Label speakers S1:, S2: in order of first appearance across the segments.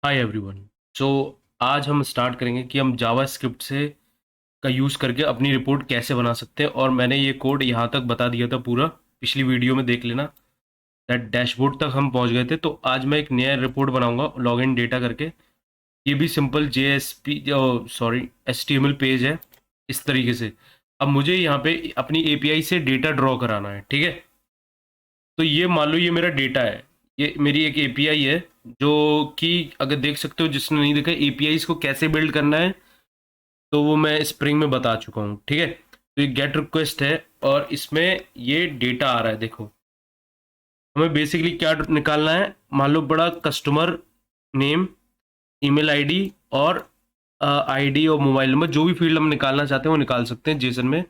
S1: Hi everyone. सो आज हम start करेंगे कि हम जावा स्क्रिप्ट से का यूज़ करके अपनी रिपोर्ट कैसे बना सकते हैं। और मैंने ये कोड यहाँ तक बता दिया था पूरा, पिछली वीडियो में देख लेना। दैट डैशबोर्ड तक हम पहुँच गए थे। तो आज मैं एक नया रिपोर्ट बनाऊंगा लॉगिन डेटा करके। ये भी simple JSP sorry HTML page है इस तरीके से। अब मुझे यहाँ पे अपनी API से डेटा ड्रॉ कराना है, ठीक है। तो ये मान लो ये मेरा डेटा है, ये मेरी एक API है जो कि अगर देख सकते हो, जिसने नहीं देखा APIs को कैसे बिल्ड करना है तो वो मैं स्प्रिंग में बता चुका हूँ, ठीक है। तो ये गेट रिक्वेस्ट है और इसमें ये डेटा आ रहा है। देखो हमें बेसिकली क्या निकालना है, मान लो बड़ा कस्टमर नेम, ईमेल आईडी और आईडी और मोबाइल नंबर, जो भी फील्ड हम निकालना चाहते हैं वो निकाल सकते हैं जेसन में।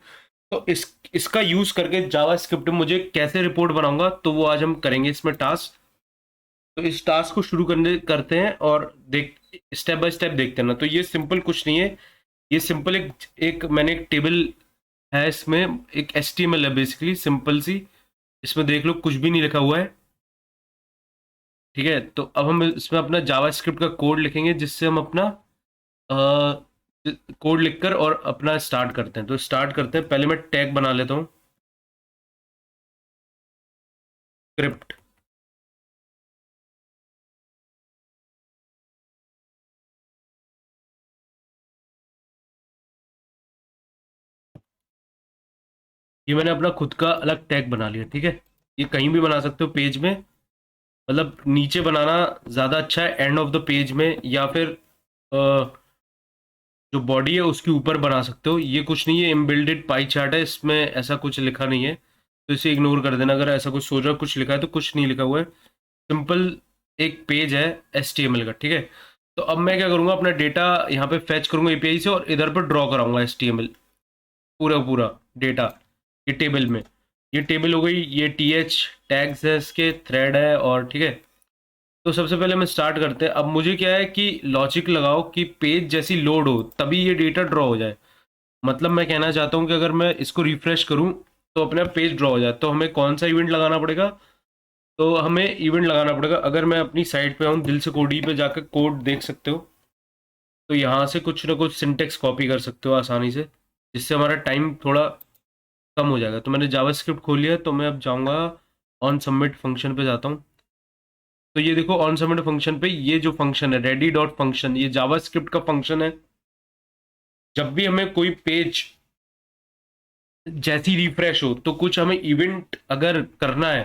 S1: तो इसका यूज करके जावा स्क्रिप्ट में मुझे कैसे रिपोर्ट बनाऊंगा तो वो आज हम करेंगे इसमें टास्क। तो इस टास्क को शुरू करने करते हैं और देख स्टेप बाय स्टेप देखते हैं ना। तो ये सिंपल कुछ नहीं है, ये सिंपल एक मैंने एक टेबल है, इसमें एक HTML है बेसिकली सिंपल सी। इसमें देख लो कुछ भी नहीं लिखा हुआ है, ठीक है। तो अब हम इसमें अपना जावा स्क्रिप्ट का कोड लिखेंगे जिससे हम अपना कोड लिखकर और अपना स्टार्ट करते हैं। तो स्टार्ट करते हैं, पहले मैं टैग बना लेता हूँ स्क्रिप्ट। ये मैंने अपना खुद का अलग टैग बना लिया, ठीक है। ये कहीं भी बना सकते हो पेज में, मतलब नीचे बनाना ज़्यादा अच्छा है, एंड ऑफ द पेज में, या फिर जो बॉडी है उसके ऊपर बना सकते हो। ये कुछ नहीं है, इनबिल्डेड पाई चार्ट है, इसमें ऐसा कुछ लिखा नहीं है तो इसे इग्नोर कर देना। अगर ऐसा कुछ सोच रहा कुछ लिखा है तो कुछ नहीं लिखा हुआ है, सिंपल एक पेज है HTML का, ठीक है। तो अब मैं क्या करूँगा, अपना डेटा यहाँ पे फैच करूँगा API से और इधर पर ड्रॉ कराऊंगा HTML पूरा पूरा डेटा ये टेबल में। ये टेबल हो गई, ये TH टैग्स है, इसके थ्रेड है, और ठीक है। तो सबसे पहले हम स्टार्ट करते हैं। अब मुझे क्या है कि लॉजिक लगाओ कि पेज जैसी लोड हो तभी ये डेटा ड्रॉ हो जाए। मतलब मैं कहना चाहता हूँ कि अगर मैं इसको रिफ्रेश करूँ तो अपने आप पेज ड्रॉ हो जाए। तो हमें कौन सा इवेंट लगाना पड़ेगा, तो हमें इवेंट लगाना पड़ेगा। अगर मैं अपनी साइट पे आऊँ, दिल से कोडी पे जाकर कोड देख सकते हो, तो यहाँ से कुछ ना कुछ सिंटेक्स कॉपी कर सकते हो आसानी से, जिससे हमारा टाइम थोड़ा कम हो जाएगा। तो मैंने जावास्क्रिप्ट खोल लिया है, तो मैं अब जाऊँगा ऑन सबमिट फंक्शन पे जाता हूँ। तो ये देखो ऑन सबमिट फंक्शन पे ये जो फंक्शन है रेडी डॉट फंक्शन, ये जावास्क्रिप्ट का फंक्शन है। जब भी हमें कोई पेज जैसी रिफ्रेश हो तो कुछ हमें इवेंट अगर करना है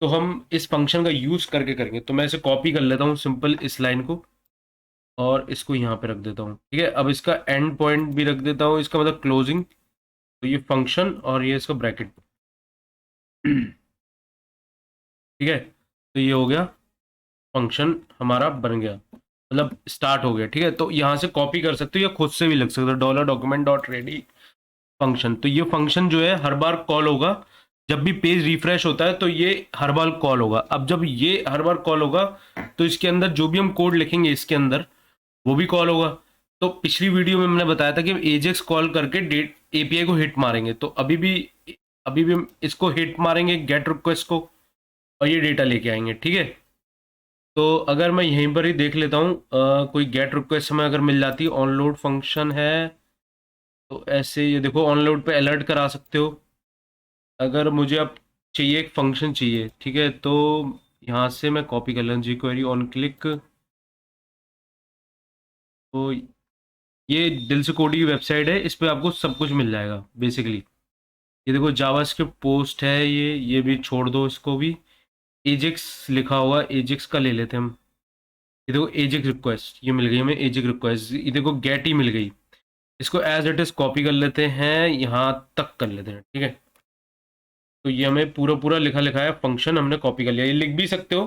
S1: तो हम इस फंक्शन का यूज करके करेंगे। तो मैं इसे कॉपी कर लेता हूँ सिंपल इस लाइन को, और इसको यहाँ पे रख देता हूँ, ठीक है। अब इसका एंड पॉइंट भी रख देता हूँ, इसका मतलब क्लोजिंग। तो ये फंक्शन और ये इसका ब्रैकेट ठीक है। तो ये हो गया, फंक्शन हमारा बन गया, मतलब स्टार्ट हो गया, ठीक है। तो यहाँ से कॉपी कर सकते हो या खुद से भी लग सकते हो, $document.ready फंक्शन। तो ये फंक्शन जो है हर बार कॉल होगा जब भी पेज रिफ्रेश होता है, तो ये हर बार कॉल होगा। अब जब ये हर बार कॉल होगा तो इसके अंदर जो भी हम कोड लिखेंगे इसके अंदर वो भी कॉल होगा। तो पिछली वीडियो में मैंने बताया था कि एजेक्स कॉल करके डेट API को हिट मारेंगे, तो अभी भी हम इसको हिट मारेंगे गेट रिक्वेस्ट को और ये डेटा लेके आएंगे, ठीक है। तो अगर मैं यहीं पर ही देख लेता हूँ, कोई गेट रिक्वेस्ट हमें अगर मिल जाती है, ऑनलोड फंक्शन है, तो ऐसे ये देखो ऑनलोड पे अलर्ट करा सकते हो। अगर मुझे अब चाहिए एक फंक्शन चाहिए, ठीक है, तो यहाँ से मैं कॉपी कर लें जी क्वेरी ऑन क्लिक। तो ये दिल से कोडी की वेबसाइट है, इस पे आपको सब कुछ मिल जाएगा बेसिकली। ये देखो जावास्क्रिप्ट पोस्ट है, ये भी छोड़ दो, इसको भी एजेक्स लिखा हुआ, एजेक्स का ले लेते हैं हम। ये देखो एजेक्स रिक्वेस्ट, ये मिल गई हमें एजेक्स रिक्वेस्ट। ये देखो गेट ही मिल गई, इसको एज इट इज कॉपी कर लेते हैं, यहाँ तक कर लेते हैं, ठीक है। तो ये हमें पूरा पूरा लिखा लिखा है फंक्शन हमने कॉपी कर लिया। ये लिख भी सकते हो,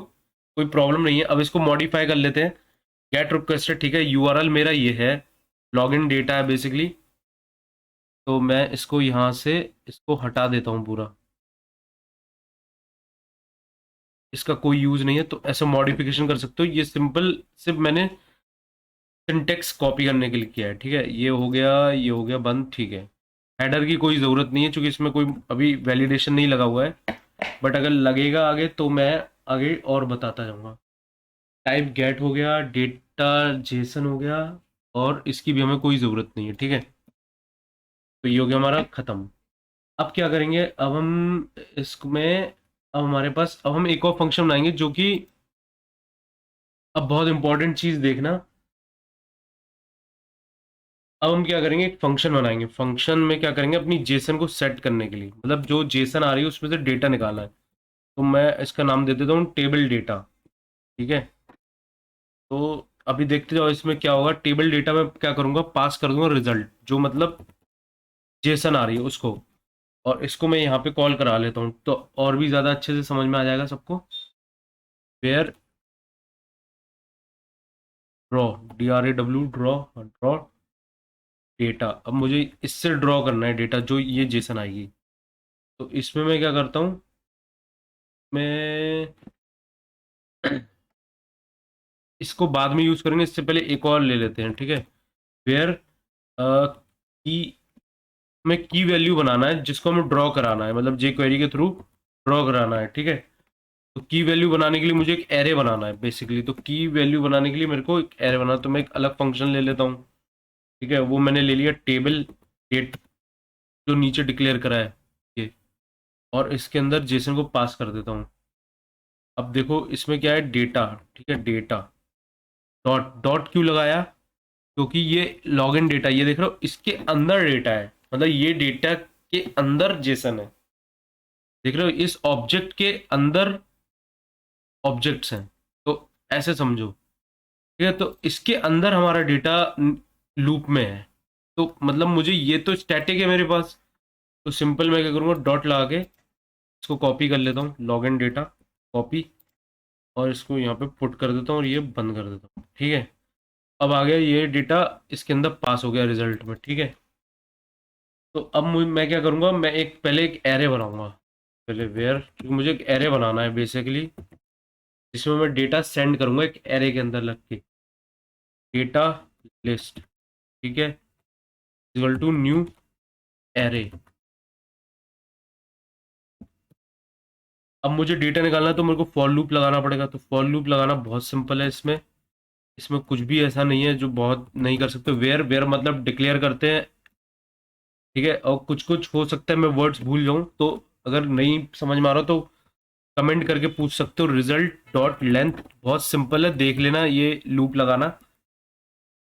S1: कोई प्रॉब्लम नहीं है। अब इसको मॉडिफाई कर लेते हैं, गेट रिक्वेस्टेड, ठीक है। URL मेरा ये है, लॉगिन डेटा है बेसिकली। तो मैं इसको यहाँ से इसको हटा देता हूँ पूरा, इसका कोई यूज़ नहीं है। तो ऐसा मॉडिफिकेशन कर सकते हो, ये सिंपल सिर्फ मैंने सिंटेक्स कॉपी करने के लिए किया है, ठीक है। ये हो गया, ये हो गया बंद, ठीक है। हेडर की कोई ज़रूरत नहीं है क्योंकि इसमें कोई अभी वैलिडेशन नहीं लगा हुआ है, बट अगर लगेगा आगे तो मैं आगे और बताता जाऊँगा। टाइप गेट हो गया, डेट डेटा जेसन हो गया, और इसकी भी हमें कोई ज़रूरत नहीं है, ठीक है। तो ये हो गया हमारा ख़त्म। अब क्या करेंगे, अब हम इसमें, अब हमारे पास, अब हम एक और फंक्शन बनाएंगे जो कि, अब बहुत इंपॉर्टेंट चीज़ देखना। अब हम क्या करेंगे, एक फंक्शन बनाएंगे। फंक्शन में क्या करेंगे, अपनी जेसन को सेट करने के लिए, मतलब जो जेसन आ रही है उसमें से डेटा निकालना है। तो मैं इसका नाम दे देता हूँ टेबल डेटा, ठीक है। तो अभी देखते जाओ इसमें क्या होगा। टेबल डेटा में क्या करूंगा, पास कर दूंगा रिजल्ट, जो मतलब जेसन आ रही है उसको, और इसको मैं यहाँ पे कॉल करा लेता हूँ, तो और भी ज़्यादा अच्छे से समझ में आ जाएगा सबको। Where draw, DRAW, draw, draw data. अब मुझे इससे ड्रॉ करना है डेटा, जो ये जेसन आएगी। तो इसमें मैं क्या करता हूँ, मैं इसको बाद में यूज़ करेंगे, इससे पहले एक और ले लेते हैं, ठीक है। वेयर की, में की वैल्यू बनाना है जिसको हमें ड्रॉ कराना है, मतलब जे क्वेरी के थ्रू ड्रॉ कराना है, ठीक है। तो की वैल्यू बनाने के लिए मुझे एक एरे बनाना है बेसिकली। तो की वैल्यू बनाने के लिए मेरे को एक एरे बनाना, तो मैं एक अलग फंक्शन ले लेता हूँ, ठीक है। वो मैंने ले लिया टेबल डेट, जो नीचे डिक्लेयर करा है ये, और इसके अंदर जेसन को पास कर देता हूँ। अब देखो इसमें क्या है, डेटा, ठीक है। डेटा डॉट, डॉट क्यों लगाया, क्योंकि ये लॉगिन डेटा, ये देख रहे हो इसके अंदर डेटा है, मतलब ये डेटा के अंदर जेसन है, देख रहे हो इस ऑब्जेक्ट के अंदर ऑब्जेक्ट्स हैं। तो ऐसे समझो, ठीक है। तो इसके अंदर हमारा डेटा लूप में है। तो मतलब मुझे, ये तो स्टैटिक है मेरे पास, तो सिंपल मैं क्या करूँगा, डॉट लगा के इसको कॉपी कर लेता हूँ, लॉगिन डेटा कॉपी, और इसको यहाँ पे पुट कर देता हूँ और ये बंद कर देता हूँ, ठीक है। अब आ गया ये डेटा, इसके अंदर पास हो गया रिजल्ट में, ठीक है। तो अब मैं क्या करूँगा, मैं एक पहले एक एरे बनाऊंगा, पहले वेयर, क्योंकि मुझे एक एरे बनाना है बेसिकली, जिसमें मैं डेटा सेंड करूँगा एक एरे के अंदर लग के। डेटा लिस्ट, ठीक है, इक्वल टू न्यू एरे। अब मुझे डेटा निकालना है तो मेरे को फॉर लूप लगाना पड़ेगा। तो फॉर लूप लगाना बहुत सिंपल है इसमें, इसमें कुछ भी ऐसा नहीं है जो बहुत नहीं कर सकते। वेयर, वेयर मतलब डिक्लेयर करते हैं, ठीक है। और कुछ कुछ हो सकता है मैं वर्ड्स भूल जाऊं, तो अगर नहीं समझ में आ रहा तो कमेंट करके पूछ सकते हो। रिजल्ट डॉट लेंथ, बहुत सिंपल है, देख लेना ये लूप लगाना।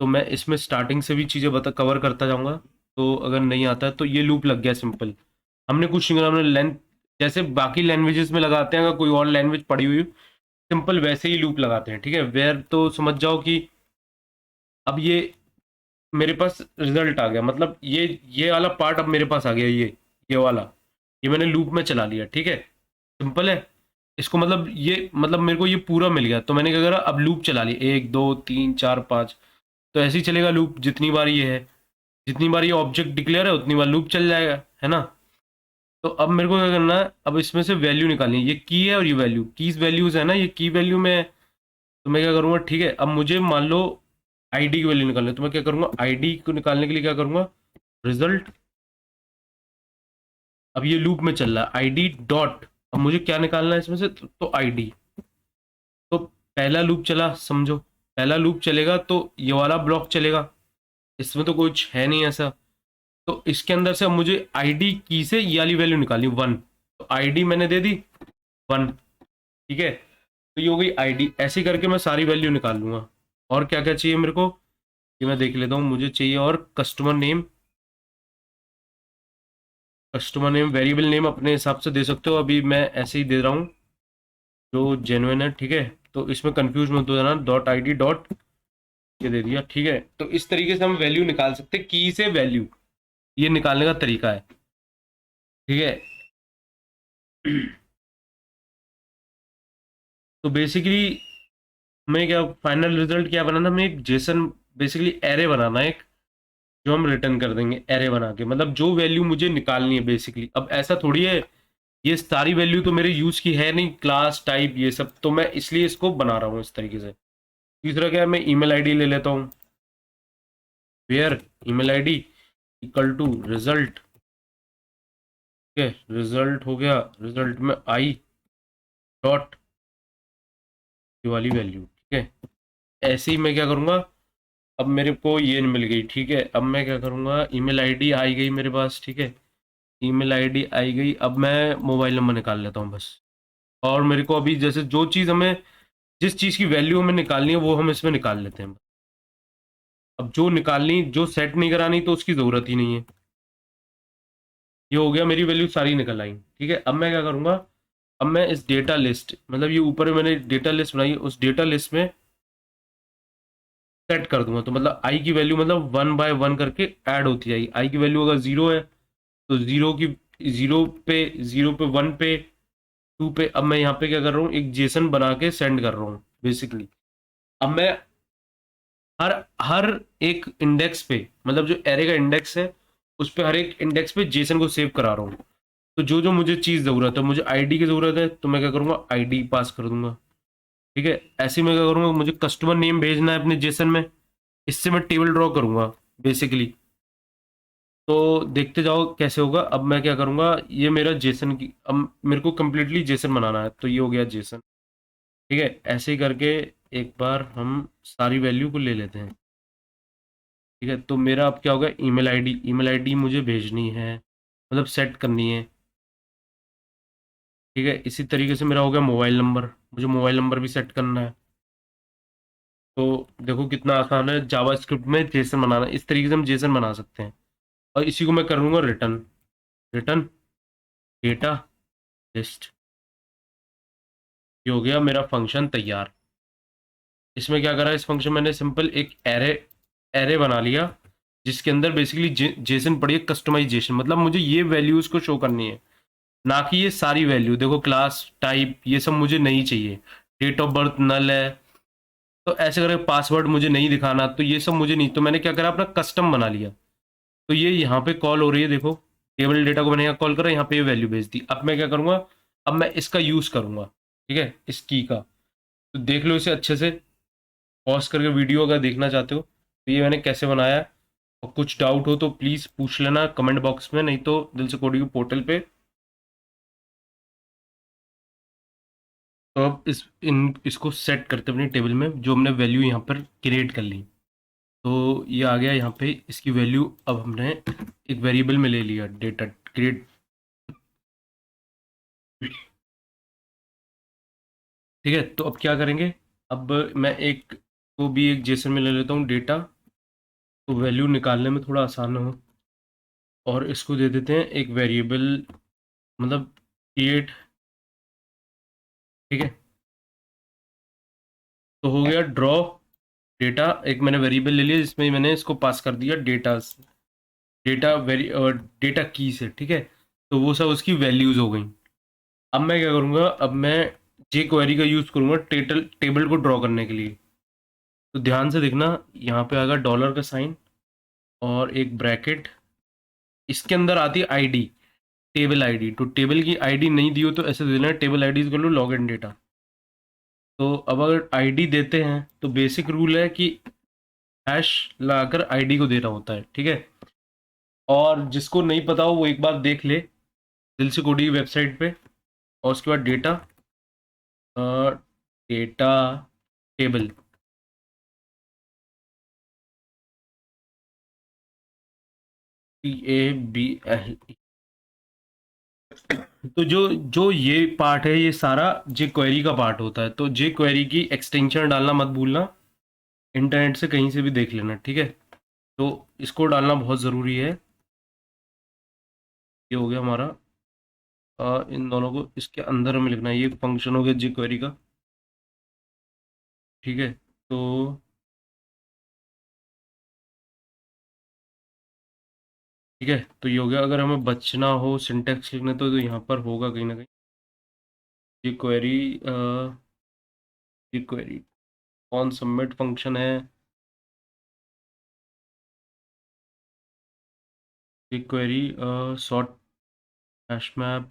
S1: तो मैं इसमें स्टार्टिंग से भी चीज़ें बता कवर करता जाऊंगा, तो अगर नहीं आता है तो ये लूप लग गया सिंपल। हमने कुछ नहीं करा, हमने लेंथ जैसे बाकी लैंग्वेजेस में लगाते हैं, अगर कोई और लैंग्वेज पड़ी हुई, सिंपल वैसे ही लूप लगाते हैं, ठीक है। वेयर तो समझ जाओ कि अब ये मेरे पास रिजल्ट आ गया, मतलब ये वाला पार्ट अब मेरे पास आ गया, ये वाला, ये मैंने लूप में चला लिया, ठीक है। सिंपल है। इसको मतलब ये, मतलब मेरे को ये पूरा मिल गया, तो मैंने क्या करा, अब लूप चला लिया, 1 2 3 4 5, तो ऐसे ही चलेगा लूप जितनी बार ये है, जितनी बार ये ऑब्जेक्ट डिक्लेयर है उतनी बार लूप चल जाएगा, है ना। तो अब मेरे को क्या करना है, अब इसमें से वैल्यू निकालनी है। ये की है और ये वैल्यू, कीज वैल्यूज है ना, ये की वैल्यू में। तो मैं क्या करूँगा, ठीक है, अब मुझे मान लो आईडी की वैल्यू निकालनी है, तो मैं क्या करूँगा, आईडी को निकालने के लिए क्या करूँगा, रिजल्ट, अब ये लूप में चल रहा है आईडी डॉट, अब मुझे क्या निकालना है इसमें से, तो आईडी। तो पहला लूप चला, समझो पहला लूप चलेगा तो ये वाला ब्लॉक चलेगा, इसमें तो कुछ है नहीं ऐसा। तो इसके अंदर से अब मुझे आईडी की से ये वाली वैल्यू निकालनी, 1। तो आईडी मैंने दे दी 1, ठीक है। तो ये हो गई आईडी। ऐसे करके मैं सारी वैल्यू निकाल लूंगा। और क्या क्या चाहिए मेरे को, ये मैं देख लेता हूँ। मुझे चाहिए और customer name, customer name variable name अपने हिसाब से दे सकते हो, अभी मैं ऐसे ही दे रहा हूँ जो जेन्युइन है, ठीक है। तो इसमें कंफ्यूज मत हो जाना, डॉट आई डी डॉट, ये दे दिया, ठीक है। तो इस तरीके से हम वैल्यू निकाल सकते हैं, की से वैल्यू, ये निकालने का तरीका है, ठीक है। तो बेसिकली मैं क्या, फाइनल रिजल्ट क्या बनाना, मैं एक जेसन बेसिकली एरे बनाना है एक, जो हम रिटर्न कर देंगे एरे बना के, मतलब जो वैल्यू मुझे निकालनी है बेसिकली। अब ऐसा थोड़ी है, ये सारी वैल्यू तो मेरे यूज की है नहीं, क्लास टाइप ये सब, तो मैं इसलिए इसको बना रहा हूँ इस तरीके से। तीसरा क्या है, मैं ईमेल आईडी ले लेता हूँ, where email ID equal to result, ठीक है। रिजल्ट हो गया, रिजल्ट में आई डॉट, ये वाली वैल्यू, ठीक है। ऐसे ही मैं क्या करूँगा, अब मेरे को ये मिल गई, ठीक है। अब मैं क्या करूँगा, ईमेल आईडी आई गई मेरे पास, ठीक है। ईमेल आईडी आई गई, अब मैं मोबाइल नंबर निकाल लेता हूँ बस। और मेरे को अभी जैसे जो चीज़ हमें, जिस चीज़ की वैल्यू हमें निकालनी है वो हम इसमें निकाल लेते हैं। अब जो निकालनी, जो सेट नहीं करानी तो उसकी ज़रूरत ही नहीं है। ये हो गया, मेरी वैल्यू सारी निकल आई, ठीक है। अब मैं क्या करूँगा, अब मैं इस डेटा लिस्ट, मतलब ये ऊपर मैंने डेटा लिस्ट बनाई है, उस डेटा लिस्ट में सेट कर दूंगा। तो मतलब आई की वैल्यू मतलब 1 बाय 1 करके ऐड होती जाएगी। आई की वैल्यू अगर जीरो है तो जीरो की, जीरो पे, जीरो पे, वन पे, टू पे। अब मैं यहाँ पे क्या कर रहा हूँ, एक जेसन बना के सेंड कर रहा हूँ बेसिकली। अब मैं हर हर एक इंडेक्स पे, मतलब जो एरे का इंडेक्स है उस पे, हर एक इंडेक्स पे जेसन को सेव करा रहा हूँ। तो जो जो मुझे चीज़ ज़रूरत है, मुझे आईडी की ज़रूरत है तो मैं क्या करूँगा, आईडी पास कर दूंगा, ठीक है। ऐसे ही मैं क्या करूँगा, मुझे कस्टमर नेम भेजना है अपने जेसन में, इससे मैं टेबल ड्रॉ करूँगा बेसिकली। तो देखते जाओ कैसे होगा। अब मैं क्या करूँगा, ये मेरा जेसन की, अब मेरे को कंप्लीटली जेसन बनाना है, तो ये हो गया जेसन, ठीक है। ऐसे ही करके एक बार हम सारी वैल्यू को ले लेते हैं, ठीक है। तो मेरा अब क्या होगा, ईमेल आईडी, ईमेल आईडी मुझे भेजनी है, मतलब सेट करनी है, ठीक है। इसी तरीके से मेरा हो गया मोबाइल नंबर, मुझे मोबाइल नंबर भी सेट करना है। तो देखो कितना आसान है जावा स्क्रिप्ट में जेसन बनाना, इस तरीके से हम जेसन बना सकते हैं। और इसी को मैं करूँगा रिटर्न, रिटर्न डेटा लिस्ट। ये हो गया मेरा फंक्शन तैयार। इसमें क्या करा, इस फंक्शन मैंने सिंपल एक एरे, एरे बना लिया, जिसके अंदर बेसिकली जेसन पड़ी है, कस्टमाइजेशन, मतलब मुझे ये वैल्यूज को शो करनी है, ना कि ये सारी वैल्यू। देखो क्लास टाइप ये सब मुझे नहीं चाहिए, डेट ऑफ बर्थ नल है, तो ऐसे करके पासवर्ड मुझे नहीं दिखाना, तो ये सब मुझे नहीं। तो मैंने क्या करा, अपना कस्टम बना लिया। तो ये यहाँ पे कॉल हो रही है, देखो टेबल डेटा को मैंने यहाँ कॉल करा, यहाँ पे ये वैल्यू भेज दी। अब मैं क्या करूँगा, अब मैं इसका यूज़ करूँगा, ठीक है, इस की का। तो देख लो इसे अच्छे से, पॉज करके वीडियो अगर देखना चाहते हो तो ये मैंने कैसे बनाया है। और कुछ डाउट हो तो प्लीज़ पूछ लेना कमेंट बॉक्स में, नहीं तो दिल से कोडिंग पोर्टल पे। तो अब इस इन इसको सेट करते हैं अपनी टेबल में, जो हमने वैल्यू यहाँ पर क्रिएट कर ली। तो ये आ गया यहाँ पे, इसकी वैल्यू अब हमने एक वेरिएबल में ले लिया, डेटा क्रिएट, ठीक है। तो अब क्या करेंगे, अब मैं एक को भी एक जेसन में ले लेता हूँ डेटा, तो वैल्यू निकालने में थोड़ा आसान हो। और इसको दे देते हैं एक वेरिएबल, मतलब क्रिएट, ठीक है। तो हो गया ड्रॉ डेटा, एक मैंने वेरिएबल ले लिया जिसमें मैंने इसको पास कर दिया डेटा, डेटा वेरी डेटा की से, ठीक है। तो वो सब उसकी वैल्यूज हो गई। अब मैं क्या करूँगा, अब मैं जे क्वेरी का यूज़ करूँगा टेबल टेबल को ड्रॉ करने के लिए। तो ध्यान से देखना, यहाँ पे आएगा डॉलर का साइन और एक ब्रैकेट, इसके अंदर आती है आईडी, टेबल आईडी। तो टेबल की आईडी नहीं दी हो तो ऐसे देना है, table ID is low log in data. तो अब अगर आईडी देते हैं तो बेसिक रूल है कि हैश लगाकर आईडी को देना होता है, ठीक है। और जिसको नहीं पता हो वो एक बार देख ले दिल से कोडी की वेबसाइट पे। और उसके बाद डेटा, डेटा टेबल, TABL। तो जो जो ये पार्ट है ये सारा जे क्वेरी का पार्ट होता है। तो जे क्वेरी की एक्सटेंशन डालना मत भूलना, इंटरनेट से कहीं से भी देख लेना, ठीक है। तो इसको डालना बहुत ज़रूरी है। ये हो गया हमारा, इन दोनों को इसके अंदर हमें लिखना है, ये फंक्शन हो गया जे क्वेरी का, ठीक है। तो ठीक है, तो ये हो गया। अगर हमें बचना हो सिंटेक्स लिखने तो यहाँ पर होगा कहीं ना कहीं, ये क्वेरी, ये क्वेरी कौन सबमिट फंक्शन है, ये query sort hash map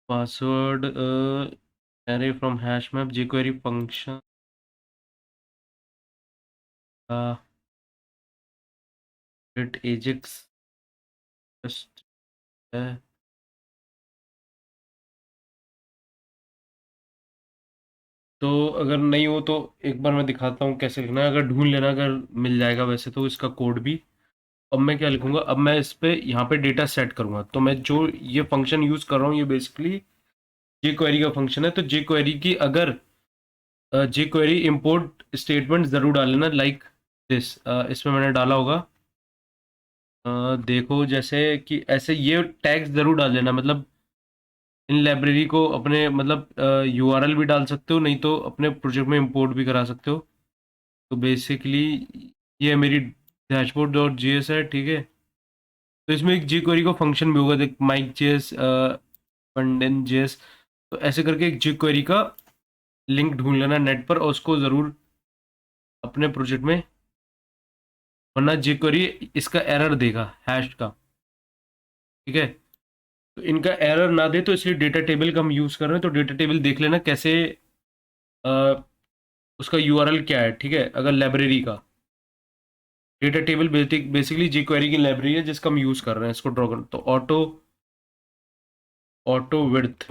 S1: password array from hash map jQuery function it AJAX test है। तो अगर नहीं हो तो एक बार मैं दिखाता हूँ कैसे लिखना है, अगर ढूंढ लेना, अगर मिल जाएगा वैसे तो इसका कोड भी। अब मैं क्या लिखूंगा, अब मैं इस पे यहाँ पे डेटा सेट करूंगा, तो मैं जो ये फंक्शन यूज कर रहा हूँ ये बेसिकली जे क्वेरी का फंक्शन है। तो जे क्वेरी की अगर जे क्वेरी इम्पोर्ट स्टेटमेंट जरूर डालना लाइक दिस, इसमें मैंने डाला होगा। देखो जैसे कि ऐसे ये टैग्स जरूर डाल देना, मतलब इन लाइब्रेरी को अपने मतलब यूआरएल भी डाल सकते हो, नहीं तो अपने प्रोजेक्ट में इंपोर्ट भी करा सकते हो। तो बेसिकली ये मेरी डैशबोर्ड डॉट जीएस है, ठीक है। तो इसमें एक जी क्वेरी का फंक्शन भी होगा, देख माइक जेएस, पंडन जेएस। तो ऐसे करके एक जी क्वेरी का लिंक ढूंढ लेना नेट पर और उसको ज़रूर अपने प्रोजेक्ट में, वरना जी क्वेरी इसका एरर देगा हैश का, ठीक है। तो इनका एरर ना दे तो इसलिए डेटा टेबल का हम यूज़ कर रहे हैं। तो डेटा टेबल देख लेना कैसे, अ, उसका यूआरएल क्या है, ठीक है। अगर लाइब्रेरी का डेटा टेबल बेसिकली जी क्वेरी की लाइब्रेरी है जिसका हम यूज़ कर रहे हैं इसको ड्रॉ करना। तो auto auto width,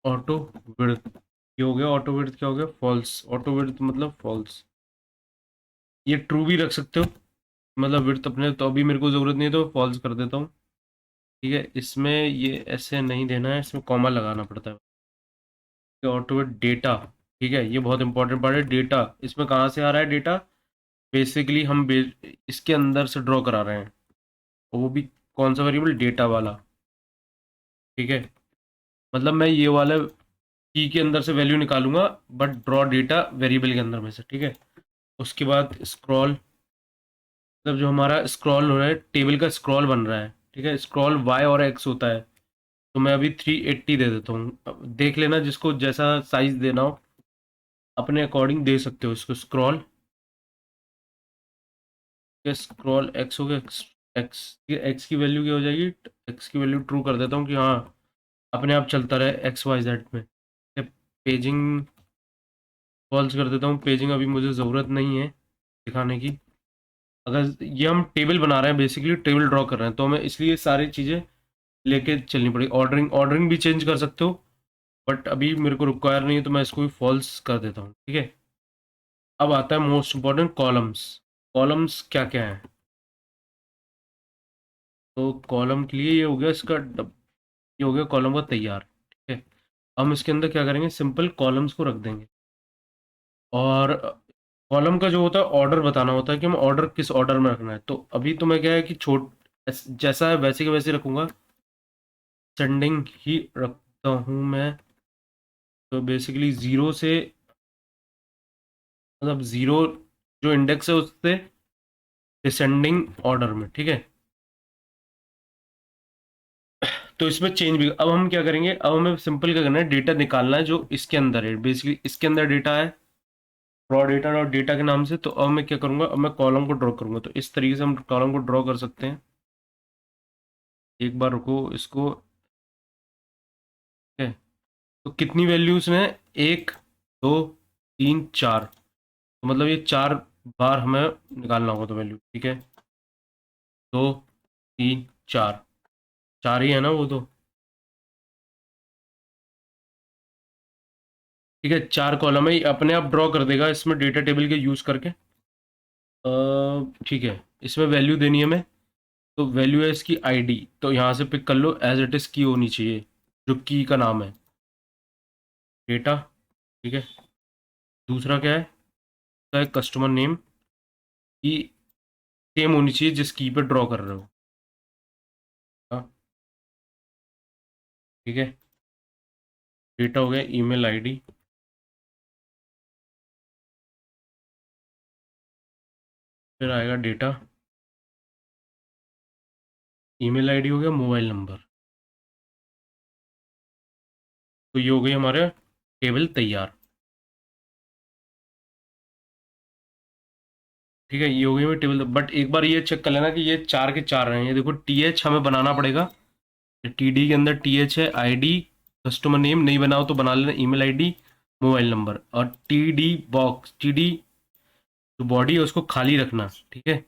S1: auto width ये हो गया। ऑटो विड्थ क्या हो गया, फॉल्स। ऑटो विड्थ मतलब फॉल्स। ये ट्रू भी रख सकते हो, मतलब विड्थ अपने, तो अभी मेरे को ज़रूरत नहीं है तो फॉल्स कर देता हूँ, ठीक है। इसमें ये ऐसे नहीं देना है, इसमें कॉमा लगाना पड़ता है। ऑटो विड्थ डेटा, ठीक है, ये बहुत इंपॉर्टेंट पार्ट है। डेटा इसमें कहाँ से आ रहा है डेटा, बेसिकली हम इसके अंदर से ड्रॉ करा रहे हैं, और वो भी कौन सा वेरिएबल, डेटा वाला, ठीक है। मतलब मैं ये वाला की के अंदर से वैल्यू निकालूंगा, बट ड्रॉ डेटा वेरिएबल के अंदर में से, ठीक है। उसके बाद स्क्रॉल, मतलब जो हमारा स्क्रॉल हो रहा है, टेबल का स्क्रॉल बन रहा है, ठीक है। स्क्रॉल वाई और एक्स होता है। तो मैं अभी 380 दे देता हूँ। अब देख लेना जिसको जैसा साइज देना हो अपने अकॉर्डिंग दे सकते हो इसको। स्क्रॉल के स्क्रॉल एक्स हो गया, एक्स, एक्स की वैल्यू क्या हो जाएगी, एक्स की वैल्यू ट्रू कर देता हूँ कि हाँ अपने आप चलता रहे एक्स वाई जेड में। पेजिंग फॉल्स कर देता हूँ, पेजिंग अभी मुझे ज़रूरत नहीं है दिखाने की। अगर ये हम टेबल बना रहे हैं, बेसिकली टेबल ड्रॉ कर रहे हैं, तो हमें इसलिए सारी चीज़ें लेके चलनी पड़ेगी। ऑर्डरिंग ऑर्डरिंग भी चेंज कर सकते हो, बट अभी मेरे को रिक्वायर नहीं है तो मैं इसको भी फॉल्स कर देता हूँ, ठीक है। अब आता है मोस्ट इंपॉर्टेंट, कॉलम्स। कॉलम्स क्या क्या है, तो कॉलम के लिए ये हो गया इसका ये हो गया कॉलम का तैयार, ठीक है। हम इसके अंदर क्या करेंगे, सिंपल कॉलम्स को रख देंगे। और कॉलम का जो होता है ऑर्डर बताना होता है कि हम ऑर्डर किस ऑर्डर में रखना है। तो अभी तो मैं क्या है कि जैसा है वैसे के वैसे रखूंगा, सेंडिंग ही रखता हूँ मैं। तो बेसिकली ज़ीरो से, मतलब ज़ीरो जो इंडेक्स है उससे डिसेंडिंग ऑर्डर में, ठीक है। तो इसमें चेंज भी, अब हम क्या करेंगे, अब हमें सिंपल क्या करना है, डेटा निकालना है जो इसके अंदर है। बेसिकली इसके अंदर डेटा है रॉ डेटा और डेटा के नाम से। तो अब मैं क्या करूंगा, अब मैं कॉलम को ड्रॉ करूंगा। तो इस तरीके से हम कॉलम को ड्रॉ कर सकते हैं। एक बार रुको इसको, ठीक है। तो कितनी वैल्यूज में, एक, दो, तीन, चार, तो मतलब ये चार बार हमें निकालना होगा तो वैल्यू, ठीक है। दो, तीन, चार, चार ही है ना वो तो, ठीक है। चार कॉलम है, ये अपने आप ड्रॉ कर देगा इसमें डेटा टेबल के यूज़ करके। ठीक है, इसमें वैल्यू देनी है हमें। तो वैल्यू है इसकी आईडी, तो यहाँ से पिक कर लो, एज इट इज़ की होनी चाहिए, जो की का नाम है डेटा, ठीक है। दूसरा क्या है, कस्टमर नेम की सेम होनी चाहिए जिस की पे ड्रॉ कर रहे हो, हाँ, ठीक है। डेटा हो गया, ईमेल आईडी, फिर आएगा डेटा, ईमेल आईडी हो गया, मोबाइल नंबर। तो ये हो गई हमारे टेबल तैयार, ठीक है। ये हो गई हमारी टेबल, बट एक बार ये चेक कर लेना कि ये चार के चार हैं। ये देखो टी एच हमें बनाना पड़ेगा, टी डी के अंदर टी एच है, आई डी, कस्टमर नेम नहीं बनाओ तो बना लेना, ईमेल आईडी, मोबाइल नंबर, और T D box, T D जो बॉडी है उसको खाली रखना, ठीक है।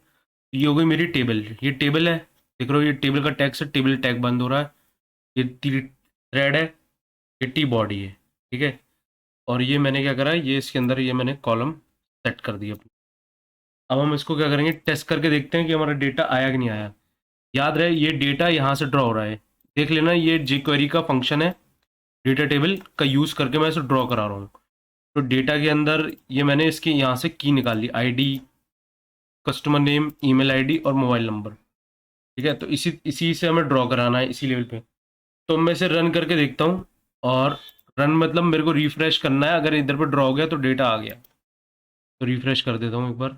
S1: ये हो गई मेरी टेबल, ये टेबल है, देख रहे हो ये टेबल का टैग से टेबल टैग बंद हो रहा है। ये थ्रेड है, ये टी बॉडी है, ठीक है। और ये मैंने क्या करा, ये इसके अंदर ये मैंने कॉलम सेट कर दिया। अब हम इसको क्या करेंगे, टेस्ट करके देखते हैं कि हमारा डेटा आया कि नहीं आया। याद रहे ये डेटा यहाँ से ड्रॉ हो रहा है, देख लेना ये जी क्वेरी का फंक्शन है, डेटा टेबल का यूज़ करके मैं इसे ड्रॉ करा रहा हूँ। तो डेटा के अंदर ये मैंने इसकी यहाँ से की निकाल ली, ID, customer name, email ID और मोबाइल नंबर, ठीक है। तो इसी इसी से हमें ड्रॉ कराना है, इसी लेवल पे। तो मैं इसे रन करके देखता हूँ, और रन मतलब मेरे को रिफ्रेश करना है, अगर इधर पर ड्रॉ हो गया तो डेटा आ गया। तो रिफ्रेश कर देता हूँ एक बार,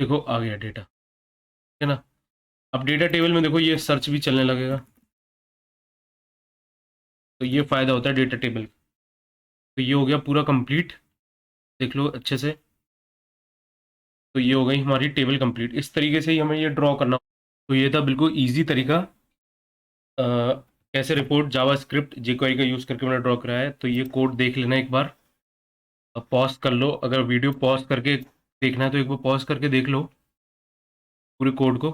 S1: देखो आ गया डेटा, है ना। अब डेटा टेबल में देखो ये सर्च भी चलने लगेगा। तो ये फ़ायदा होता है डेटा टेबल। तो ये हो गया पूरा कंप्लीट, देख लो अच्छे से। तो ये हो गई हमारी टेबल कंप्लीट। इस तरीके से ही हमें ये ड्रॉ करना। तो ये था बिल्कुल ईजी तरीका, कैसे रिपोर्ट जावा स्क्रिप्ट jQuery का यूज़ करके मैंने ड्रॉ कराया है। तो ये कोड देख लेना एक बार, अब पॉज कर लो, अगर वीडियो पॉज करके देखना है तो एक बार पॉज करके देख लो पूरे कोड को,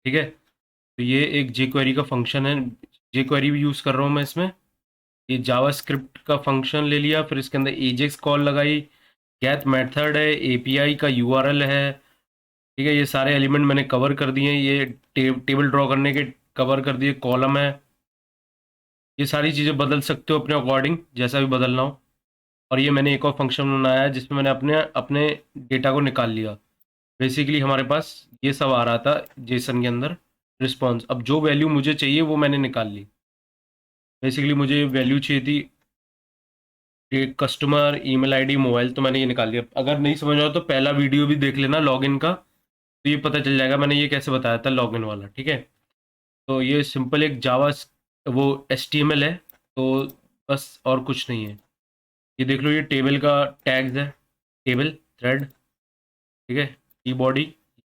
S1: ठीक है। तो ये एक jQuery का फंक्शन है, jQuery भी यूज़ कर रहा हूँ मैं इसमें। ये जावा स्क्रिप्ट का फंक्शन ले लिया, फिर इसके अंदर एजेक्स कॉल लगाई, गेट मेथड है, एपीआई का यूआरएल है, ठीक है। ये सारे एलिमेंट मैंने कवर कर दिए हैं, ये टेबल ड्रॉ करने के कवर कर दिए, कॉलम है। ये सारी चीज़ें बदल सकते हो अपने अकॉर्डिंग, जैसा भी बदलना हो। और ये मैंने एक और फंक्शन बनाया है जिसमें मैंने अपने अपने डेटा को निकाल लिया। बेसिकली हमारे पास ये सब आ रहा था जेसन के अंदर रिस्पॉन्स। अब जो वैल्यू मुझे चाहिए वो मैंने निकाल ली। बेसिकली मुझे वैल्यू चाहिए थी कस्टमर, ईमेल आईडी, मोबाइल, तो मैंने ये निकाल लिया। अगर नहीं समझ आओ तो पहला वीडियो भी देख लेना लॉगिन का, तो ये पता चल जाएगा मैंने ये कैसे बताया था लॉगिन वाला, ठीक है। तो ये सिंपल एक जावा वो HTML है, तो बस और कुछ नहीं है। ये देख लो ये टेबल का टैग्स है, टेबल थ्रेड, ठीक है। टी बॉडी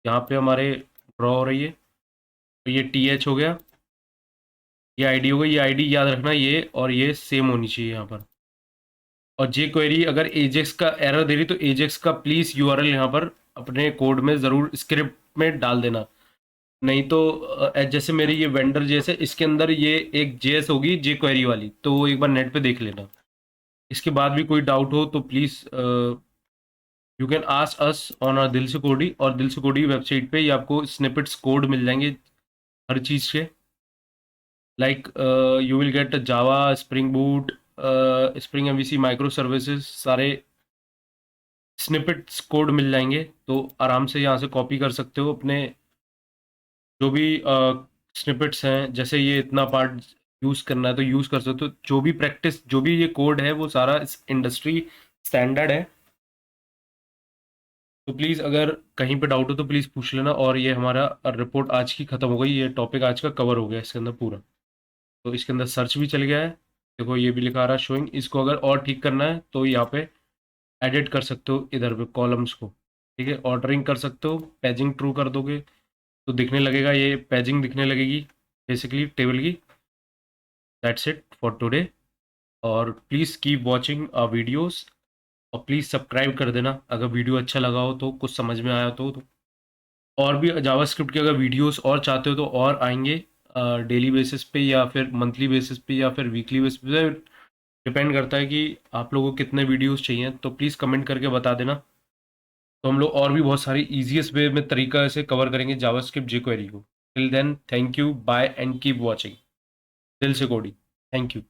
S1: यहाँ पे हमारे ड्रॉ हो रही है, तो ये TH हो गया, ये आईडी हो गई। ये आईडी याद रखना, ये और ये सेम होनी चाहिए यहाँ पर। और जे क्वेरी अगर एजेक्स का एरर दे रही तो एजेक्स का प्लीज़ यूआरएल यहाँ पर अपने कोड में ज़रूर स्क्रिप्ट में डाल देना। नहीं तो जैसे मेरी ये वेंडर जैसे इसके अंदर ये एक जेएस होगी जे क्वेरी वाली, तो वो एक बार नेट पे देख लेना। इसके बाद भी कोई डाउट हो तो please you can ask us on our Dil Se कोडी, और दिल से कोडी वेबसाइट पे ही आपको स्निपेट्स कोड मिल जाएंगे हर चीज़ के। Like you will get Java, spring boot, spring MVC, micro services, सारे स्निपेट्स कोड मिल जाएंगे। तो आराम से यहाँ से कॉपी कर सकते हो अपने जो भी स्निपेट्स हैं। जैसे ये इतना पार्ट यूज़ करना है तो यूज़ कर सकते हो। जो भी प्रैक्टिस, जो भी ये कोड है वो सारा इंडस्ट्री स्टैंडर्ड है। तो प्लीज़ अगर कहीं पे डाउट हो तो प्लीज़ पूछ लेना। और ये हमारा रिपोर्ट आज की ख़त्म हो गई, ये टॉपिक आज का कवर हो गया इसके अंदर पूरा। तो इसके अंदर सर्च भी चल गया है, देखो ये भी लिखा आ रहा है शोइंग। इसको अगर और ठीक करना है तो यहाँ पे एडिट कर सकते हो इधर पे कॉलम्स को, ठीक है। ऑर्डरिंग कर सकते हो, पेजिंग ट्रू कर दोगे तो दिखने लगेगा, ये पेजिंग दिखने लगेगी बेसिकली टेबल की। That's it for today. और please keep watching our videos, और प्लीज़ सब्सक्राइब कर देना अगर वीडियो अच्छा लगा हो तो, कुछ समझ में आया तो। और भी जावास्क्रिप्ट के अगर वीडियोस और चाहते हो तो और आएंगे डेली बेसिस पे या फिर मंथली बेसिस पे या फिर वीकली बेसिस पे, डिपेंड करता है कि आप लोगों को कितने वीडियोस चाहिए। तो प्लीज़ कमेंट करके बता देना, तो हम लोग और भी बहुत सारी ईजीएस्ट वे में तरीका से कवर करेंगे जावास्क्रिप्ट jQuery को। Till then thank you, bye and keep watching. Dil Se कोडी, थैंक यू।